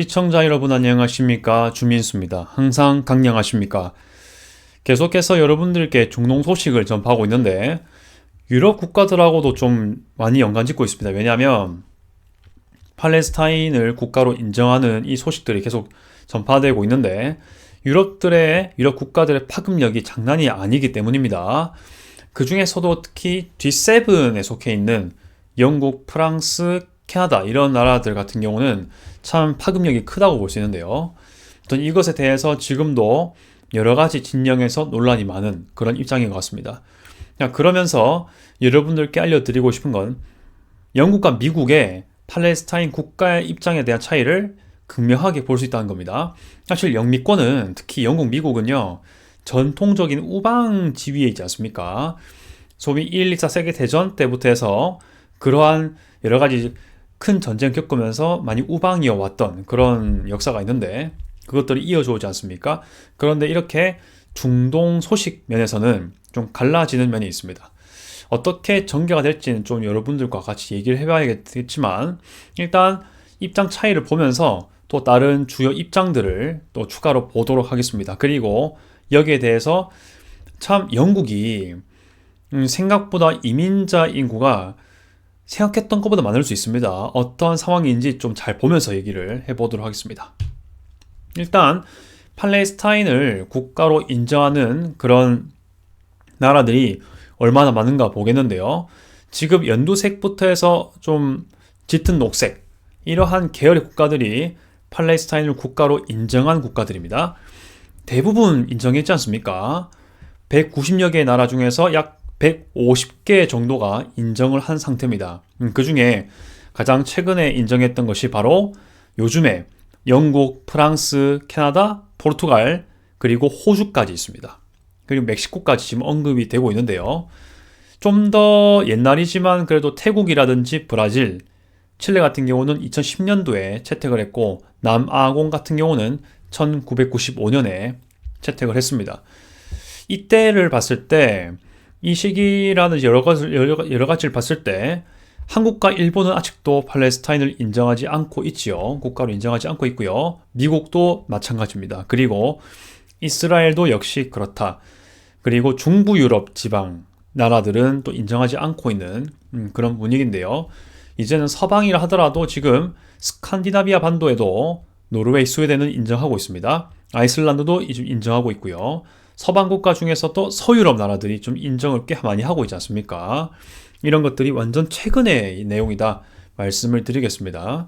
시청자 여러분 안녕하십니까? 주민수입니다. 항상 강령하십니까? 계속해서 여러분들께 중동 소식을 전파하고 있는데 유럽 국가들하고도 좀 많이 연관짓고 있습니다. 왜냐하면 팔레스타인을 국가로 인정하는 이 소식들이 계속 전파되고 있는데 유럽 국가들의 파급력이 장난이 아니기 때문입니다. 그 중에서도 특히 G7에 속해 있는 영국, 프랑스, 캐나다 이런 나라들 같은 경우는 참 파급력이 크다고 볼 수 있는데요. 어떤 이것에 대해서 지금도 여러 가지 진영에서 논란이 많은 그런 입장인 것 같습니다. 그러면서 여러분들께 알려드리고 싶은 건 영국과 미국의 팔레스타인 국가의 입장에 대한 차이를 극명하게 볼 수 있다는 겁니다. 사실 영미권은 특히 영국, 미국은요 전통적인 우방 지위에 있지 않습니까? 소위 1, 2차 세계대전 때부터 해서 그러한 여러 가지 큰 전쟁 겪으면서 많이 우방이어 왔던 그런 역사가 있는데 그것들이 이어져 오지 않습니까? 그런데 이렇게 중동 소식 면에서는 좀 갈라지는 면이 있습니다. 어떻게 전개가 될지는 좀 여러분들과 같이 얘기를 해봐야겠지만 일단 입장 차이를 보면서 또 다른 주요 입장들을 또 추가로 보도록 하겠습니다. 그리고 여기에 대해서 참 영국이 생각보다 이민자 인구가 생각했던 것보다 많을 수 있습니다. 어떤 상황인지 좀 잘 보면서 얘기를 해보도록 하겠습니다. 일단 팔레스타인을 국가로 인정하는 그런 나라들이 얼마나 많은가 보겠는데요. 지금 연두색부터 해서 좀 짙은 녹색 이러한 계열의 국가들이 팔레스타인을 국가로 인정한 국가들입니다. 대부분 인정했지 않습니까? 190여 개의 나라 중에서 약 150개 정도가 인정을 한 상태입니다. 그 중에 가장 최근에 인정했던 것이 바로 요즘에 영국, 프랑스, 캐나다, 포르투갈, 그리고 호주까지 있습니다. 그리고 멕시코까지 지금 언급이 되고 있는데요. 좀 더 옛날이지만 그래도 태국이라든지 브라질, 칠레 같은 경우는 2010년도에 채택을 했고 남아공 같은 경우는 1995년에 채택을 했습니다. 이때를 봤을 때 이 시기라는 여러 가지를 봤을 때 한국과 일본은 아직도 팔레스타인을 인정하지 않고 있지요. 국가로 인정하지 않고 있고요. 미국도 마찬가지입니다. 그리고 이스라엘도 역시 그렇다. 그리고 중부 유럽 지방 나라들은 또 인정하지 않고 있는 그런 분위기인데요. 이제는 서방이라 하더라도 지금 스칸디나비아 반도에도 노르웨이, 스웨덴은 인정하고 있습니다. 아이슬란드도 인정하고 있고요. 서방 국가 중에서도 서유럽 나라들이 좀 인정을 꽤 많이 하고 있지 않습니까? 이런 것들이 완전 최근의 내용이다 말씀을 드리겠습니다.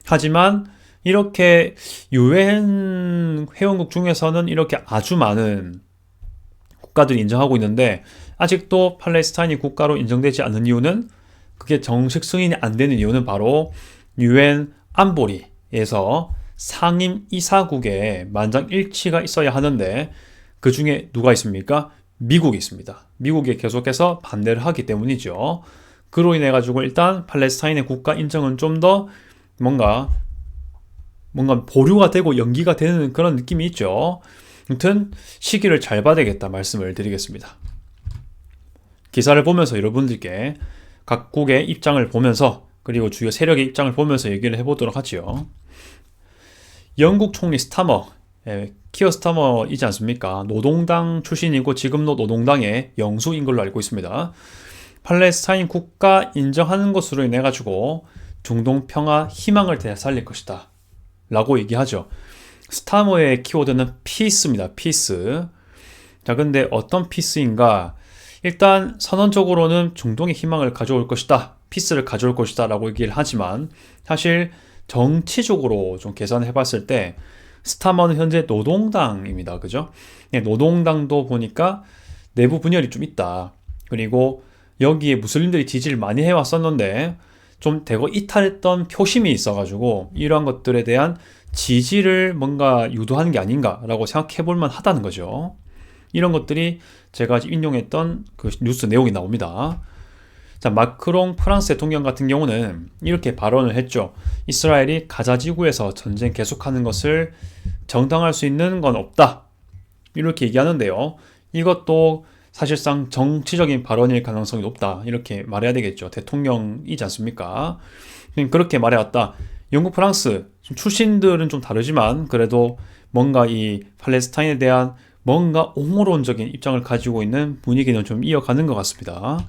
하지만 이렇게 유엔 회원국 중에서는 이렇게 아주 많은 국가들이 인정하고 있는데 아직도 팔레스타인이 국가로 인정되지 않는 이유는 그게 정식 승인이 안 되는 이유는 바로 유엔 안보리에서 상임 이사국의 만장일치가 있어야 하는데 그 중에 누가 있습니까? 미국이 있습니다. 미국이 계속해서 반대를 하기 때문이죠. 그로 인해 가지고 일단 팔레스타인의 국가 인정은 좀 더 뭔가 보류가 되고 연기가 되는 그런 느낌이 있죠. 아무튼 시기를 잘 봐야 되겠다 말씀을 드리겠습니다. 기사를 보면서 여러분들께 각국의 입장을 보면서 그리고 주요 세력의 입장을 보면서 얘기를 해보도록 하지요. 영국 총리 스타머, 키어 스타머이지 않습니까? 노동당 출신이고 지금도 노동당의 영수인 걸로 알고 있습니다. 팔레스타인 국가 인정하는 것으로 인해 가지고 중동 평화 희망을 되살릴 것이다 라고 얘기하죠. 스타머의 키워드는 피스입니다. 피스. 자, 근데 어떤 피스인가? 일단 선언적으로는 중동의 희망을 가져올 것이다. 피스를 가져올 것이다 라고 얘기를 하지만 사실 정치적으로 좀 계산해 봤을 때 스타머는 현재 노동당입니다. 그죠? 노동당도 보니까 내부 분열이 좀 있다. 그리고 여기에 무슬림들이 지지를 많이 해왔었는데 좀 대거 이탈했던 표심이 있어가지고 이러한 것들에 대한 지지를 뭔가 유도하는 게 아닌가라고 생각해 볼 만하다는 거죠. 이런 것들이 제가 인용했던 그 뉴스 내용이 나옵니다. 자, 마크롱 프랑스 대통령 같은 경우는 이렇게 발언을 했죠. 이스라엘이 가자 지구에서 전쟁 계속하는 것을 정당할 수 있는 건 없다. 이렇게 얘기하는데요. 이것도 사실상 정치적인 발언일 가능성이 높다. 이렇게 말해야 되겠죠. 대통령이지 않습니까? 그렇게 말해왔다. 영국, 프랑스 출신들은 좀 다르지만 그래도 뭔가 이 팔레스타인에 대한 뭔가 옹호론적인 입장을 가지고 있는 분위기는 좀 이어가는 것 같습니다.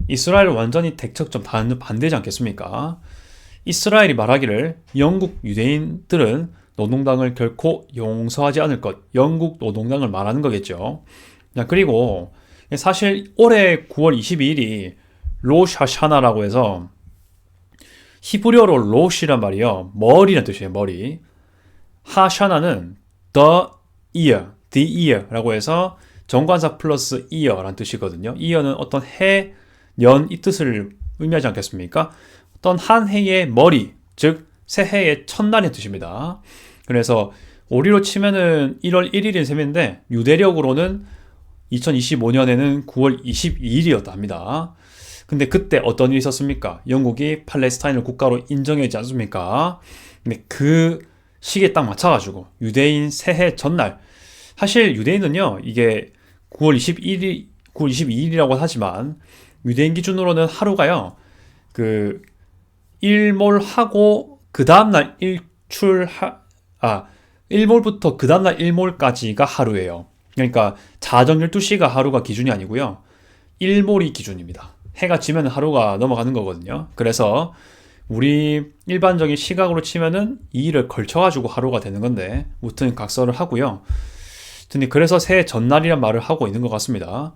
이스라엘은 완전히 대척점 반대지 않겠습니까? 이스라엘이 말하기를 영국 유대인들은 노동당을 결코 용서하지 않을 것, 영국 노동당을 말하는 거겠죠. 그리고 사실 올해 9월 22일이 로시 하샤나라고 해서 히브리어로 로시란 말이요. 머리란 뜻이에요. 머리. 하샤나는 the year라고 해서 정관사 플러스 year란 뜻이거든요. year는 어떤 해, 년 이 뜻을 의미하지 않겠습니까? 어떤 한 해의 머리, 즉 새해의 첫날의 뜻입니다. 그래서 우리로 치면은 1월 1일인 셈인데 유대력으로는 2025년에는 9월 22일이었다 합니다. 근데 그때 어떤 일이 있었습니까? 영국이 팔레스타인을 국가로 인정했지 않습니까? 근데 그 시기에 딱 맞춰가지고 유대인 새해 전날, 사실 유대인은요 이게 9월 22일이라고 하지만 유대인 기준으로는 하루가요 그 일몰하고 그 다음날 일몰부터 그 다음날 일몰까지가 하루예요. 그러니까 자정 12시가 하루가 기준이 아니고요. 일몰이 기준입니다. 해가 지면 하루가 넘어가는 거거든요. 그래서 우리 일반적인 시각으로 치면은 2일을 걸쳐가지고 하루가 되는 건데 무튼 각설을 하고요. 그래서 새해 전날이란 말을 하고 있는 것 같습니다.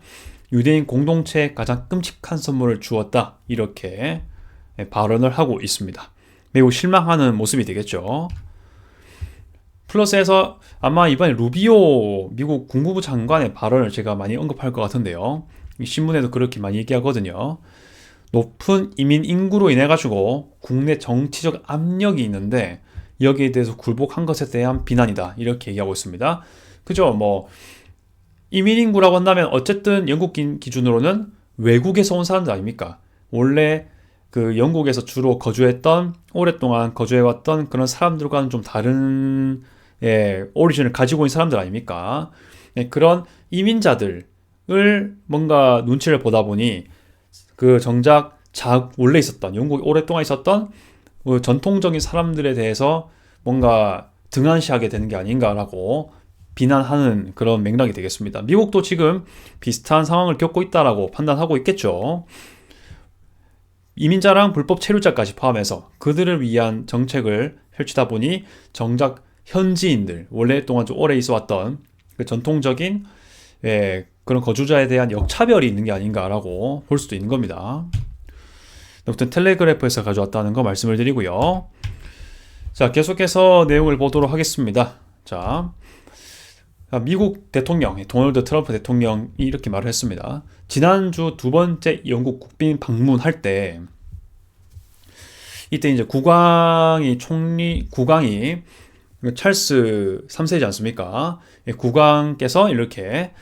유대인 공동체에 가장 끔찍한 선물을 주었다. 이렇게 발언을 하고 있습니다. 매우 실망하는 모습이 되겠죠. 플러스해서 아마 이번에 루비오 미국 국무부 장관의 발언을 제가 많이 언급할 것 같은데요. 신문에도 그렇게 많이 얘기하거든요. 높은 이민 인구로 인해 가지고 국내 정치적 압력이 있는데 여기에 대해서 굴복한 것에 대한 비난이다. 이렇게 얘기하고 있습니다. 그죠? 이민 인구라고 한다면 어쨌든 영국 기준으로는 외국에서 온 사람들 아닙니까? 원래 그 영국에서 주로 거주했던, 오랫동안 거주해왔던 그런 사람들과는 좀 다른 오리진을 가지고 있는 사람들 아닙니까? 그런 이민자들을 뭔가 눈치를 보다 보니 그 정작 원래 있었던, 영국에 오랫동안 있었던 전통적인 사람들에 대해서 뭔가 등한시하게 되는 게 아닌가라고 비난하는 그런 맥락이 되겠습니다. 미국도 지금 비슷한 상황을 겪고 있다라고 판단하고 있겠죠. 이민자랑 불법 체류자까지 포함해서 그들을 위한 정책을 펼치다 보니 정작 현지인들, 원래 동안 좀 오래 있어왔던 그 전통적인 그런 거주자에 대한 역차별이 있는 게 아닌가라고 볼 수도 있는 겁니다. 아무튼 텔레그래프에서 가져왔다는 거 말씀을 드리고요. 자, 계속해서 내용을 보도록 하겠습니다. 자, 미국 대통령, 도널드 트럼프 대통령이 이렇게 말을 했습니다. 지난주 두 번째 영국 국빈 방문할 때, 이때 이제 국왕이 찰스 3세지 않습니까? 국왕께서 이렇게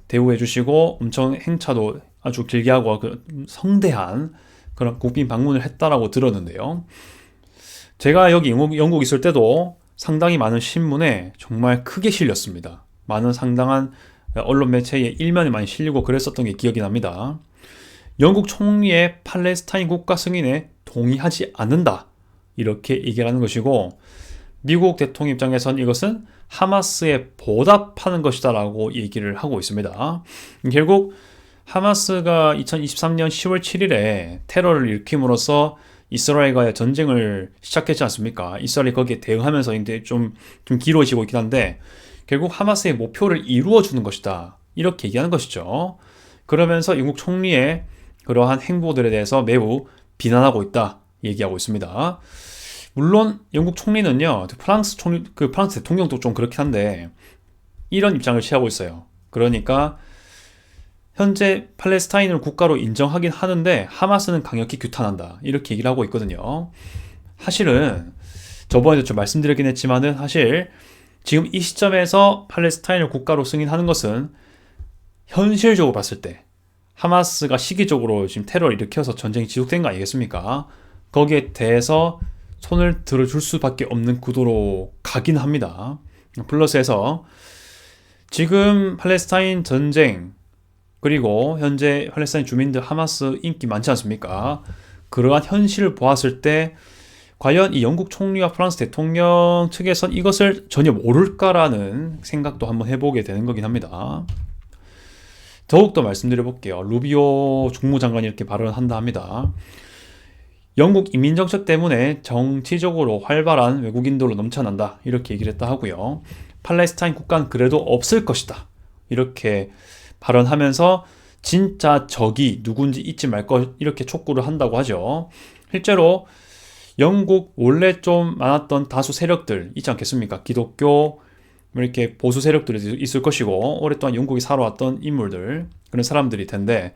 대우해 주시고 엄청 행차도 아주 길게 하고 성대한 그런 국빈 방문을 했다라고 들었는데요. 제가 여기 영국 있을 때도 상당히 많은 신문에 정말 크게 실렸습니다. 많은 상당한 언론 매체에 일면에 많이 실리고 그랬었던 게 기억이 납니다. 영국 총리의 팔레스타인 국가 승인에 동의하지 않는다. 이렇게 얘기를 하는 것이고 미국 대통령 입장에선 이것은 하마스에 보답하는 것이다 라고 얘기를 하고 있습니다. 결국 하마스가 2023년 10월 7일에 테러를 일으킴으로써 이스라엘과의 전쟁을 시작했지 않습니까? 이스라엘이 거기에 대응하면서 이제 좀 길어지고 있긴 한데 결국 하마스의 목표를 이루어주는 것이다. 이렇게 얘기하는 것이죠. 그러면서 영국 총리의 그러한 행보들에 대해서 매우 비난하고 있다. 얘기하고 있습니다. 물론 영국 총리는요, 프랑스 대통령도 좀 그렇긴 한데 이런 입장을 취하고 있어요. 그러니까 현재 팔레스타인을 국가로 인정하긴 하는데 하마스는 강력히 규탄한다. 이렇게 얘기를 하고 있거든요. 사실은 저번에도 좀 말씀드렸긴 했지만은 사실 지금 이 시점에서 팔레스타인을 국가로 승인하는 것은 현실적으로 봤을 때 하마스가 시기적으로 지금 테러를 일으켜서 전쟁이 지속된 거 아니겠습니까? 거기에 대해서 손을 들어줄 수밖에 없는 구도로 가긴 합니다. 플러스해서 지금 팔레스타인 전쟁 그리고 현재 팔레스타인 주민들 하마스 인기 많지 않습니까? 그러한 현실을 보았을 때 과연 이 영국 총리와 프랑스 대통령 측에선 이것을 전혀 모를까라는 생각도 한번 해보게 되는 거긴 합니다. 더욱더 말씀드려 볼게요. 루비오 국무장관이 이렇게 발언한다 합니다. 영국 이민정책 때문에 정치적으로 활발한 외국인들로 넘쳐난다, 이렇게 얘기를 했다 하고요. 팔레스타인 국가는 그래도 없을 것이다, 이렇게 발언하면서 진짜 적이 누군지 잊지 말 것, 이렇게 촉구를 한다고 하죠. 실제로 영국 원래 좀 많았던 다수 세력들 있지 않겠습니까? 기독교, 이렇게 보수 세력들이 있을 것이고, 오랫동안 영국에 살아왔던 인물들, 그런 사람들일 텐데,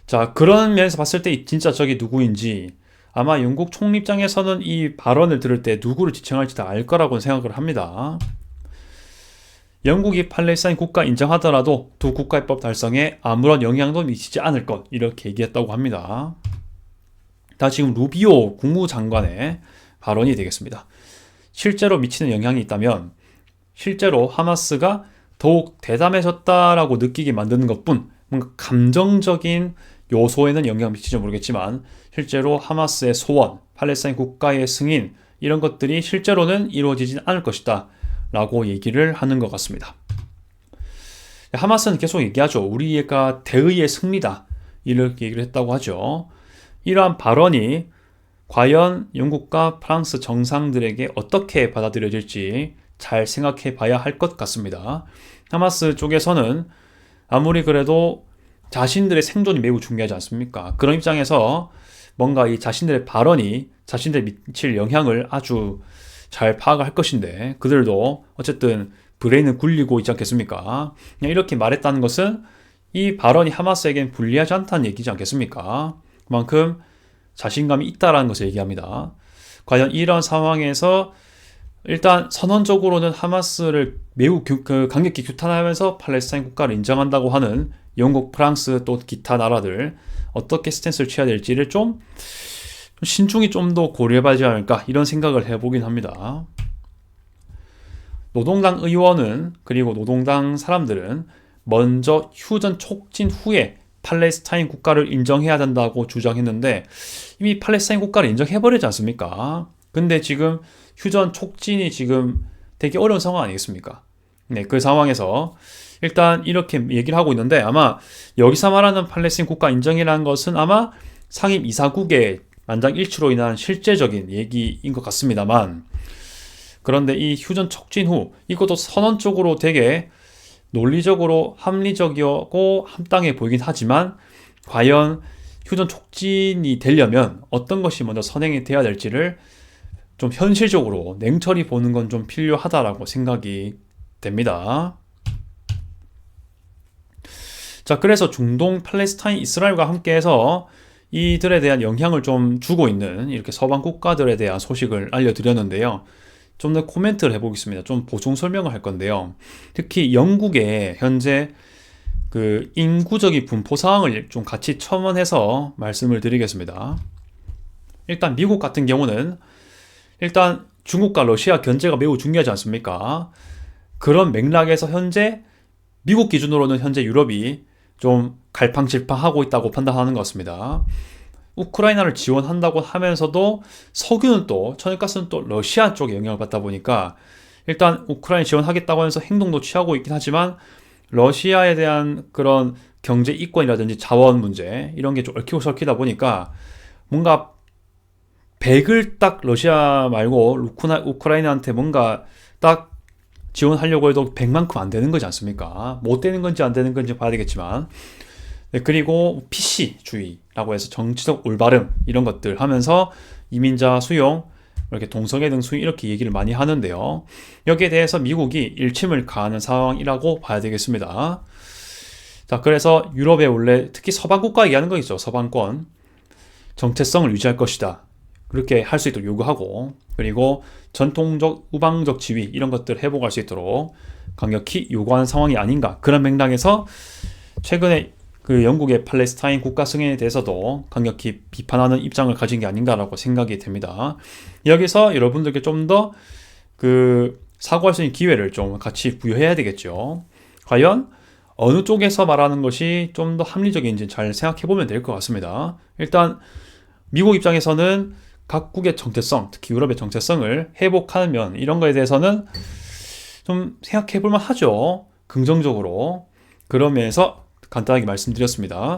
자, 그런 면에서 봤을 때 진짜 적이 누구인지 아마 영국 총리 입장에서는 이 발언을 들을 때 누구를 지칭할지 다 알 거라고 생각을 합니다. 영국이 팔레스타인 국가 인정하더라도 두 국가입법 달성에 아무런 영향도 미치지 않을 것, 이렇게 얘기했다고 합니다. 다 지금 루비오 국무장관의 발언이 되겠습니다. 실제로 미치는 영향이 있다면 실제로 하마스가 더욱 대담해졌다라고 느끼게 만드는 것뿐, 뭔가 감정적인 요소에는 영향을 미칠지 모르겠지만 실제로 하마스의 소원, 팔레스타인 국가의 승인, 이런 것들이 실제로는 이루어지진 않을 것이다 라고 얘기를 하는 것 같습니다. 하마스는 계속 얘기하죠. 우리가 대의의 승리다, 이렇게 얘기를 했다고 하죠. 이러한 발언이 과연 영국과 프랑스 정상들에게 어떻게 받아들여질지 잘 생각해 봐야 할 것 같습니다. 하마스 쪽에서는 아무리 그래도 자신들의 생존이 매우 중요하지 않습니까? 그런 입장에서 뭔가 이 자신들의 발언이 자신들에 미칠 영향을 아주 잘 파악을 할 것인데, 그들도 어쨌든 브레인은 굴리고 있지 않겠습니까? 그냥 이렇게 말했다는 것은 이 발언이 하마스에겐 불리하지 않다는 얘기지 않겠습니까? 그만큼 자신감이 있다라는 것을 얘기합니다. 과연 이런 상황에서 일단 선언적으로는 하마스를 매우 강력히 규탄하면서 팔레스타인 국가를 인정한다고 하는 영국, 프랑스, 또 기타 나라들 어떻게 스탠스를 취해야 될지를 좀 신중히 좀 더 고려해봐야지 않을까, 이런 생각을 해보긴 합니다. 노동당 의원은, 그리고 노동당 사람들은 먼저 휴전 촉진 후에 팔레스타인 국가를 인정해야 된다고 주장했는데 이미 팔레스타인 국가를 인정해버리지 않습니까? 근데 지금 휴전 촉진이 지금 되게 어려운 상황 아니겠습니까? 네, 그 상황에서 일단 이렇게 얘기를 하고 있는데, 아마 여기서 말하는 팔레스타인 국가 인정이라는 것은 아마 상임 이사국의 만장일치로 인한 실제적인 얘기인 것 같습니다만, 그런데 이 휴전 촉진 후 이것도 선언적으로 되게 논리적으로 합리적이고 합당해 보이긴 하지만 과연 휴전 촉진이 되려면 어떤 것이 먼저 선행이 돼야 될지를 좀 현실적으로 냉철히 보는 건 좀 필요하다라고 생각이 됩니다. 자, 그래서 중동, 팔레스타인, 이스라엘과 함께해서 이들에 대한 영향을 좀 주고 있는 이렇게 서방 국가들에 대한 소식을 알려드렸는데요. 좀 더 코멘트를 해보겠습니다. 좀 보충 설명을 할 건데요. 특히 영국의 현재 그 인구적인 분포 상황을 좀 같이 첨언해서 말씀을 드리겠습니다. 일단 미국 같은 경우는 일단 중국과 러시아 견제가 매우 중요하지 않습니까? 그런 맥락에서 현재 미국 기준으로는 현재 유럽이 좀 갈팡질팡하고 있다고 판단하는 것 같습니다. 우크라이나를 지원한다고 하면서도 석유는 또, 천연가스는 또 러시아 쪽에 영향을 받다 보니까 일단 우크라이나 지원하겠다고 하면서 행동도 취하고 있긴 하지만 러시아에 대한 그런 경제 이권이라든지 자원 문제, 이런 게 좀 얽히고 설키다 보니까 뭔가 100을 딱 러시아 말고 우크라이나한테 뭔가 딱 지원하려고 해도 100만큼 안 되는 거지 않습니까? 못 되는 건지 안 되는 건지 봐야 되겠지만, 네, 그리고 PC주의라고 해서 정치적 올바름, 이런 것들 하면서 이민자 수용, 이렇게 동성애 등 수용, 이렇게 얘기를 많이 하는데요. 여기에 대해서 미국이 일침을 가하는 상황이라고 봐야 되겠습니다. 자, 그래서 유럽에 원래 특히 서방 국가 얘기하는 거 있죠. 서방권 정체성을 유지할 것이다, 그렇게 할 수 있도록 요구하고, 그리고 전통적 우방적 지위, 이런 것들을 회복할 수 있도록 강력히 요구하는 상황이 아닌가, 그런 맥락에서 최근에 그 영국의 팔레스타인 국가 승인에 대해서도 강력히 비판하는 입장을 가진 게 아닌가라고 생각이 됩니다. 여기서 여러분들께 좀 더 그 사고할 수 있는 기회를 좀 같이 부여해야 되겠죠. 과연 어느 쪽에서 말하는 것이 좀 더 합리적인지 잘 생각해 보면 될 것 같습니다. 일단 미국 입장에서는 각국의 정체성, 특히 유럽의 정체성을 회복하면 이런 거에 대해서는 좀 생각해 볼 만하죠. 긍정적으로. 그러면서 간단하게 말씀드렸습니다.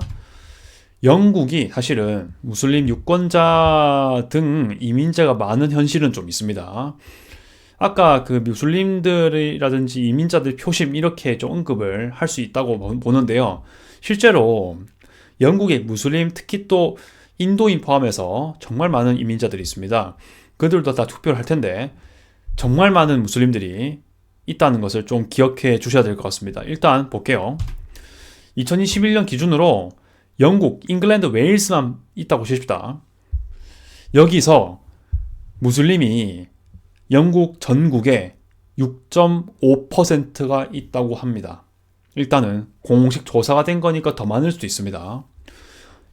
영국이 사실은 무슬림 유권자 등 이민자가 많은 현실은 좀 있습니다. 아까 그 무슬림들이라든지 이민자들 표심 이렇게 좀 언급을 할 수 있다고 보는데요. 실제로 영국의 무슬림, 특히 또 인도인 포함해서 정말 많은 이민자들이 있습니다. 그들도 다 투표를 할 텐데 정말 많은 무슬림들이 있다는 것을 좀 기억해 주셔야 될 것 같습니다. 일단 볼게요. 2021년 기준으로 영국, 잉글랜드, 웨일스만 있다고 보십시다. 여기서 무슬림이 영국 전국에 6.5%가 있다고 합니다. 일단은 공식 조사가 된 거니까 더 많을 수도 있습니다.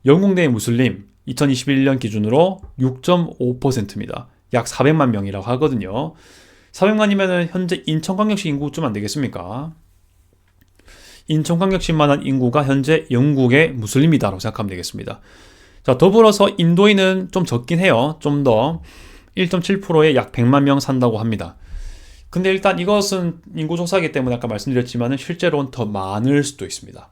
영국 내 무슬림 2021년 기준으로 6.5%입니다. 약 400만 명이라고 하거든요. 400만이면 현재 인천광역시 인구 좀 안 되겠습니까? 인천광역시만한 인구가 현재 영국의 무슬림이다라고 생각하면 되겠습니다. 자, 더불어서 인도인은 좀 적긴 해요. 좀 더 1.7%에 약 100만 명 산다고 합니다. 근데 일단 이것은 인구조사이기 때문에 아까 말씀드렸지만 실제로는 더 많을 수도 있습니다.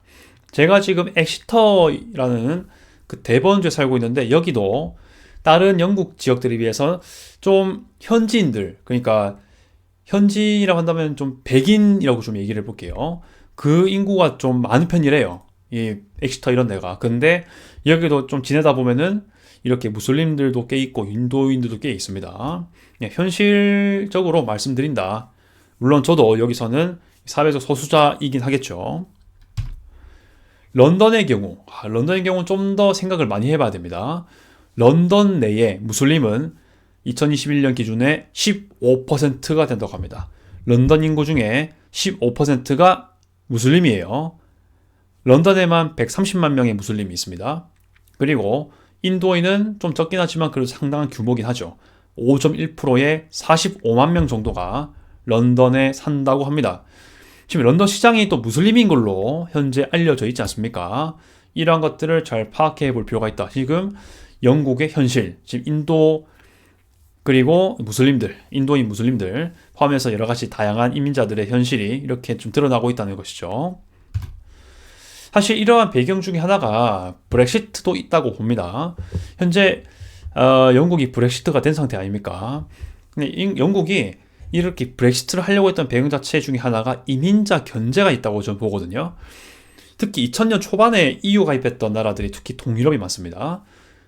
제가 지금 엑시터라는 그 대번주에 살고 있는데 여기도 다른 영국 지역들에 비해서 좀 현지인들, 그러니까 현지라고 한다면 좀 백인이라고 좀 얘기를 해볼게요. 그 인구가 좀 많은 편이래요. 이 엑시터 이런 데가. 근데 여기도 좀 지내다 보면은 이렇게 무슬림들도 꽤 있고 인도인들도 꽤 있습니다. 현실적으로 말씀드린다. 물론 저도 여기서는 사회적 소수자이긴 하겠죠. 런던의 경우는 좀 더 생각을 많이 해봐야 됩니다. 런던 내에 무슬림은 2021년 기준에 15%가 된다고 합니다. 런던 인구 중에 15%가 무슬림이에요. 런던에만 130만 명의 무슬림이 있습니다. 그리고 인도인은 좀 적긴 하지만 그래도 상당한 규모긴 하죠. 5.1%의 45만 명 정도가 런던에 산다고 합니다. 지금 런던 시장이 또 무슬림인 걸로 현재 알려져 있지 않습니까? 이러한 것들을 잘 파악해 볼 필요가 있다. 지금 영국의 현실, 지금 인도 그리고 무슬림들, 인도인 무슬림들 포함해서 여러 가지 다양한 이민자들의 현실이 이렇게 좀 드러나고 있다는 것이죠. 사실 이러한 배경 중에 하나가 브렉시트도 있다고 봅니다. 현재 영국이 브렉시트가 된 상태 아닙니까? 근데 영국이 이렇게 브렉시트를 하려고 했던 배경 자체 중에 하나가 이민자 견제가 있다고 저는 보거든요. 특히 2000년 초반에 EU 가입했던 나라들이 특히 동유럽이 많습니다.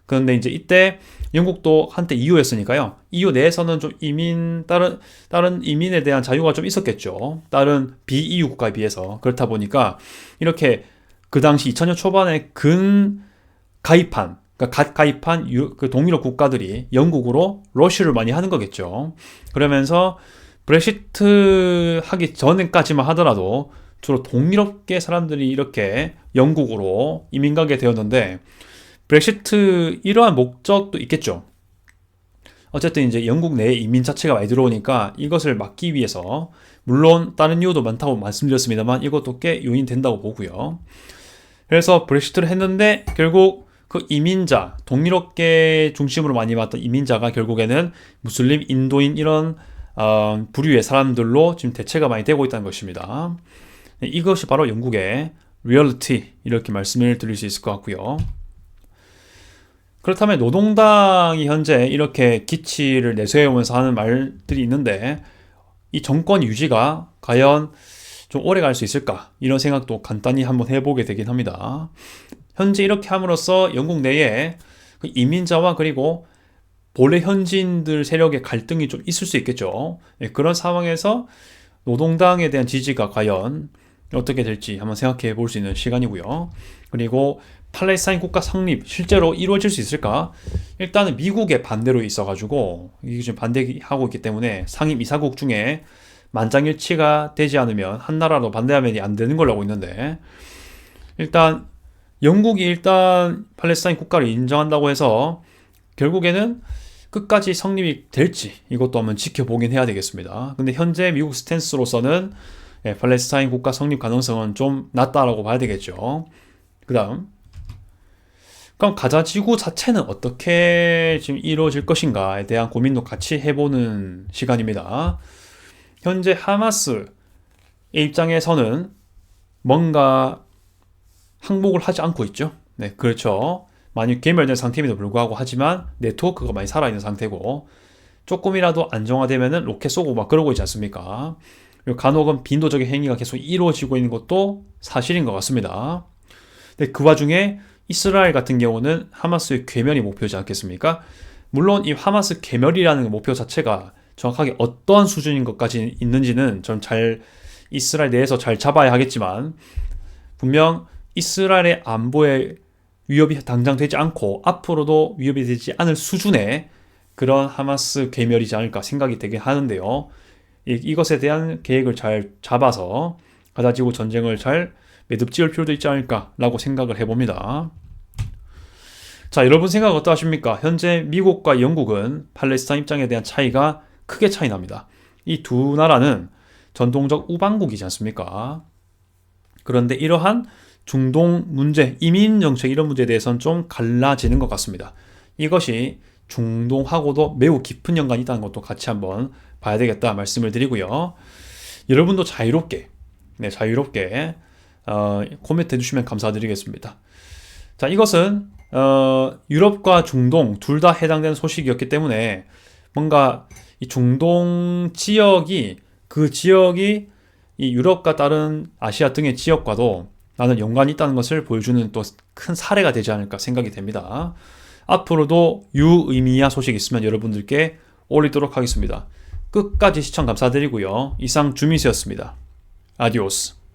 그런데 이제 이때 영국도 한때 EU였으니까요. EU 내에서는 좀 다른 이민에 대한 자유가 좀 있었겠죠. 다른 비EU 국가에 비해서. 그렇다 보니까 이렇게 그 당시 2000년 초반에 갓 가입한 그 동유럽 국가들이 영국으로 러쉬를 많이 하는 거겠죠. 그러면서 브렉시트 하기 전까지만 하더라도 주로 동유럽계 사람들이 이렇게 영국으로 이민 가게 되었는데 브렉시트 이러한 목적도 있겠죠. 어쨌든 이제 영국 내에 이민 자체가 많이 들어오니까 이것을 막기 위해서 물론 다른 이유도 많다고 말씀드렸습니다만 이것도 꽤 요인 된다고 보고요. 그래서 브렉시트를 했는데 결국 그 이민자, 동유럽계 중심으로 많이 왔던 이민자가 결국에는 무슬림, 인도인 이런 부류의 사람들로 지금 대체가 많이 되고 있다는 것입니다. 이것이 바로 영국의 리얼리티 이렇게 말씀을 드릴 수 있을 것 같고요. 그렇다면 노동당이 현재 이렇게 기치를 내세우면서 하는 말들이 있는데 이 정권 유지가 과연 좀 오래 갈 수 있을까? 이런 생각도 간단히 한번 해보게 되긴 합니다. 현재 이렇게 함으로써 영국 내에 그 이민자와 그리고 본래 현지인들 세력의 갈등이 좀 있을 수 있겠죠. 그런 상황에서 노동당에 대한 지지가 과연 어떻게 될지 한번 생각해 볼 수 있는 시간이고요. 그리고 팔레스타인 국가 성립 실제로 이루어질 수 있을까? 일단은 미국의 반대로 있어가지고 이게 지금 반대하고 있기 때문에 상임 이사국 중에 만장일치가 되지 않으면 한 나라로 반대하면 안 되는 걸로 알고 있는데 일단 영국이 일단 팔레스타인 국가를 인정한다고 해서 결국에는 끝까지 성립이 될지 이것도 한번 지켜보긴 해야 되겠습니다. 근데 현재 미국 스탠스로서는 팔레스타인 국가 성립 가능성은 좀 낮다라고 봐야 되겠죠. 그 다음 그럼 가자지구 자체는 어떻게 지금 이루어질 것인가에 대한 고민도 같이 해보는 시간입니다. 현재 하마스의 입장에서는 뭔가 항복을 하지 않고 있죠. 네, 그렇죠. 많이 괴멸된 상태임에도 불구하고 하지만 네트워크가 많이 살아있는 상태고 조금이라도 안정화되면은 로켓 쏘고 막 그러고 있지 않습니까? 그리고 간혹은 빈도적인 행위가 계속 이루어지고 있는 것도 사실인 것 같습니다. 근데 그 와중에 이스라엘 같은 경우는 하마스의 괴멸이 목표지 않겠습니까? 물론 이 하마스 괴멸이라는 목표 자체가 정확하게 어떠한 수준인 것까지 있는지는 좀 잘 이스라엘 내에서 잘 잡아야 하겠지만 분명 이스라엘의 안보에 위협이 당장 되지 않고 앞으로도 위협이 되지 않을 수준의 그런 하마스 괴멸이지 않을까 생각이 되긴 하는데요. 이것에 대한 계획을 잘 잡아서 가자지구 전쟁을 잘 매듭 지을 필요도 있지 않을까라고 생각을 해봅니다. 자, 여러분 생각 어떠하십니까? 현재 미국과 영국은 팔레스타인 입장에 대한 차이가 크게 차이 납니다. 이 두 나라는 전통적 우방국이지 않습니까? 그런데 이러한 중동 문제, 이민 정책 이런 문제에 대해서는 좀 갈라지는 것 같습니다. 이것이 중동하고도 매우 깊은 연관이 있다는 것도 같이 한번 봐야 되겠다 말씀을 드리고요. 여러분도 자유롭게 코멘트 해주시면 감사드리겠습니다. 자, 이것은 유럽과 중동 둘 다 해당되는 소식이었기 때문에 뭔가 이 중동 지역이 그 지역이 이 유럽과 다른 아시아 등의 지역과도 나는 연관이 있다는 것을 보여주는 또 큰 사례가 되지 않을까 생각이 됩니다. 앞으로도 유의미한 소식 있으면 여러분들께 올리도록 하겠습니다. 끝까지 시청 감사드리고요. 이상 주미수였습니다. 아디오스.